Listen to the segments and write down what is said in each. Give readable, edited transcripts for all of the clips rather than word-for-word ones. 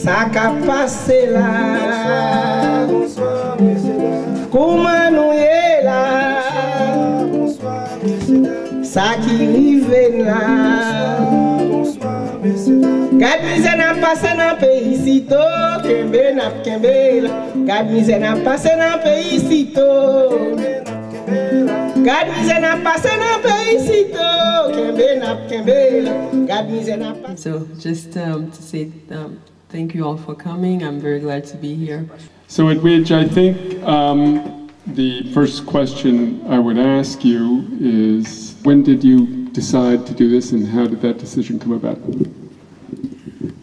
Ça qu'a passé là. Bonsoir, messieurs. Comment nous est là. Bonsoir, messieurs. Ça qui rive là. Bonsoir, messieurs. Gad misère n'a passé dans le pays sito. Kembe n'a kembe là. Gad misère n'a passé dans le pays sito. Gad misère n'a passé dans le pays sito. Kembe n'a kembe là. Gad misère n'a passé. So just to say thank you all for coming. I'm very glad to be here. So Edwidge, I think the first question I would ask you is, when did you decide to do this and how did that decision come about?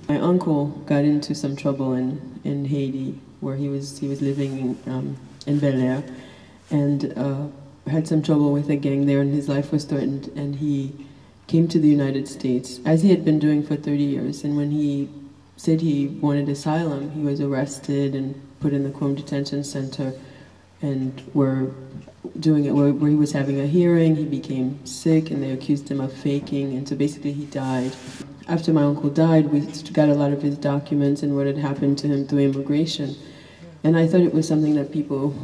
My uncle got into some trouble in Haiti, where he was living in Bel Air, and had some trouble with a gang there, and his life was threatened, and he came to the United States, as he had been doing for 30 years, and when he said he wanted asylum, he was arrested and put in the Qom Detention Center, and were doing it where he was having a hearing. He became sick, and they accused him of faking, and so basically he died. After my uncle died, we got a lot of his documents and what had happened to him through immigration, and I thought it was something that people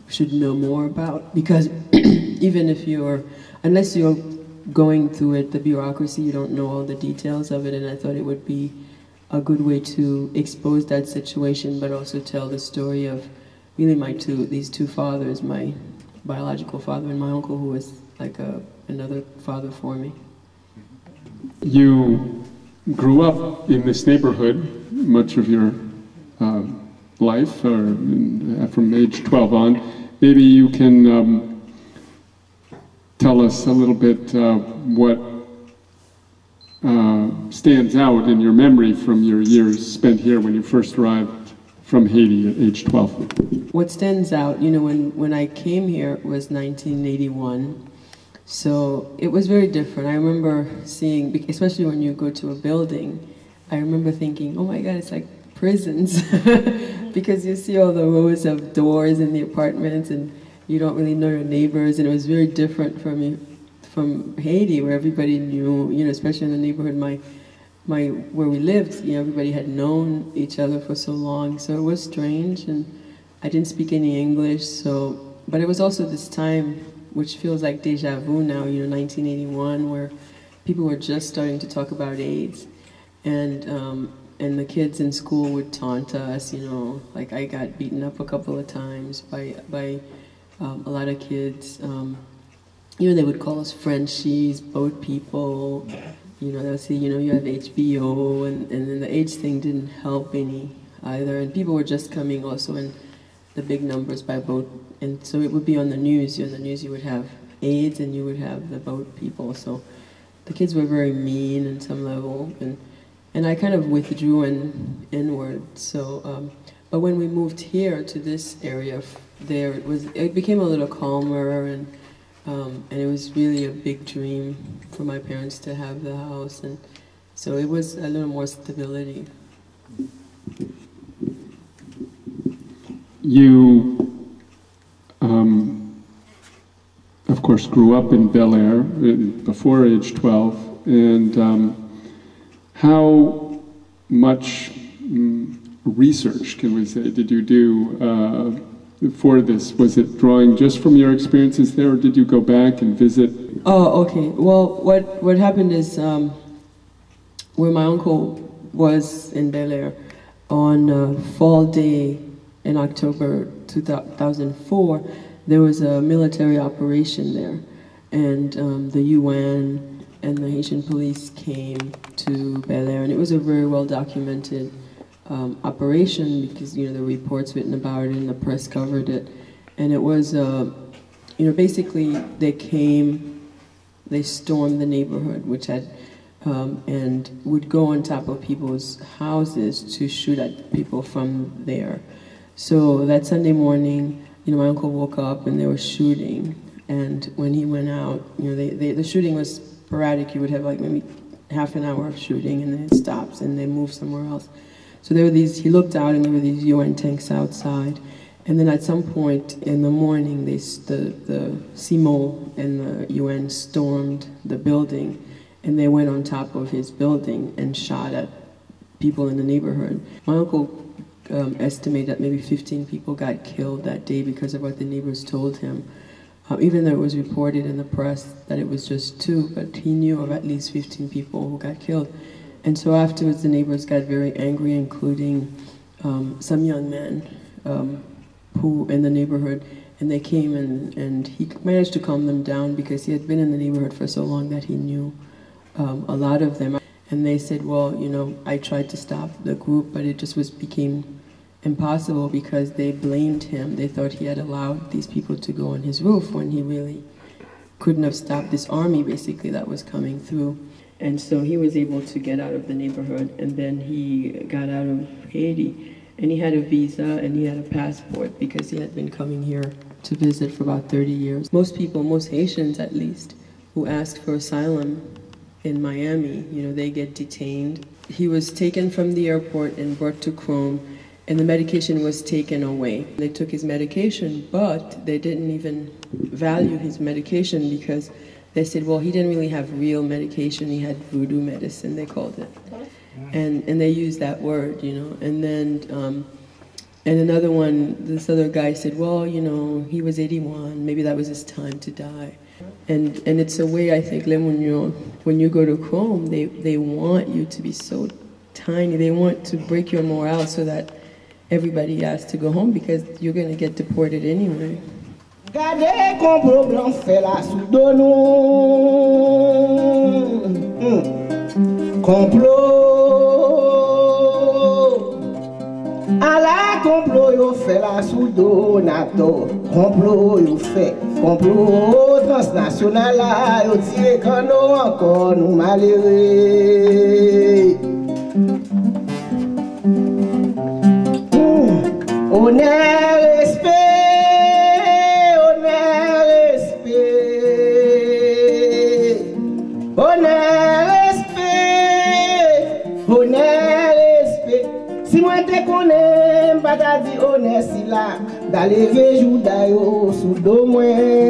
should know more about, because even if unless you're going through it, the bureaucracy, you don't know all the details of it, and I thought it would be a good way to expose that situation, but also tell the story of really these two fathers, my biological father and my uncle, who was like another father for me. You grew up in this neighborhood much of your life, from age 12 on. Maybe you can tell us a little bit what stands out in your memory from your years spent here when you first arrived from Haiti at age 12. What stands out, when I came here was 1981, so it was very different. I remember seeing, especially when you go to a building, I remember thinking, oh my God, it's like prisons, because you see all the rows of doors in the apartments and you don't really know your neighbors, and it was very different from Haiti, where everybody knew, especially in the neighborhood where we lived, everybody had known each other for so long, so it was strange, and I didn't speak any English, but it was also this time, which feels like deja vu now, 1981, where people were just starting to talk about AIDS, and the kids in school would taunt us, like I got beaten up a couple of times by a lot of kids. They would call us Frenchies, boat people. They'll say, you have HBO, and then the AIDS thing didn't help any either. And people were just coming also in the big numbers by boat. And so it would be on the news. On the news you would have AIDS and you would have the boat people. So the kids were very mean on some level. And I kind of withdrew inward. So, but when we moved here to this area, it became a little calmer, and it was really a big dream for my parents to have the house, and so it was a little more stability. You, of course, grew up in Bel Air before age 12, and how much research, can we say, did you do for this? Was it drawing just from your experiences there, or did you go back and visit? Oh, okay. Well, what happened is, where my uncle was in Bel Air, on Fall Day in October 2004, there was a military operation there, and the UN and the Haitian police came to Bel Air, and it was a very well documented operation, because the reports written about it and the press covered it, and it was basically they stormed the neighborhood, which had and would go on top of people's houses to shoot at people from there. So that Sunday morning, my uncle woke up and they were shooting, and when he went out, the shooting was sporadic. You would have like maybe half an hour of shooting, and then it stops and they move somewhere else. So he looked out and there were these UN tanks outside. And then at some point in the morning, the CIMO and the UN stormed the building, and they went on top of his building and shot at people in the neighborhood. My uncle estimated that maybe 15 people got killed that day because of what the neighbors told him. Even though it was reported in the press that it was just 2, but he knew of at least 15 people who got killed. And so afterwards the neighbors got very angry, including some young men who in the neighborhood, and they came and he managed to calm them down because he had been in the neighborhood for so long that he knew a lot of them. And they said, well, you know, I tried to stop the group, but it just became impossible because they blamed him. They thought he had allowed these people to go on his roof when he really couldn't have stopped this army, basically, that was coming through. And so he was able to get out of the neighborhood, and then he got out of Haiti. And he had a visa and he had a passport because he had been coming here to visit for about 30 years. Most people, most Haitians at least, who ask for asylum in Miami, you know, they get detained. He was taken from the airport and brought to Chrome, and the medication was taken away. They took his medication, but they didn't even value his medication because they said, well, he didn't really have real medication, he had voodoo medicine, they called it. And they used that word, you know. And then, and another one, this other guy said, well, you know, he was 81, maybe that was his time to die. And it's a way, I think, when you go to Chrome, they want you to be so tiny. They want to break your morale so that everybody has to go home because you're going to get deported anyway. Gade complot blanc fait la soudo nou. Complot. A la complot yo fait la soudo nato. Complot yo fait. Complot transnational la yo tire kano encore nous malheureux. Honneur, respect, honneur, respect, honneur, respect, honneur, respect. Si moi te connais, pas ta dit honneur si là, dans les vieux jours d'ailleurs, sous dos moins.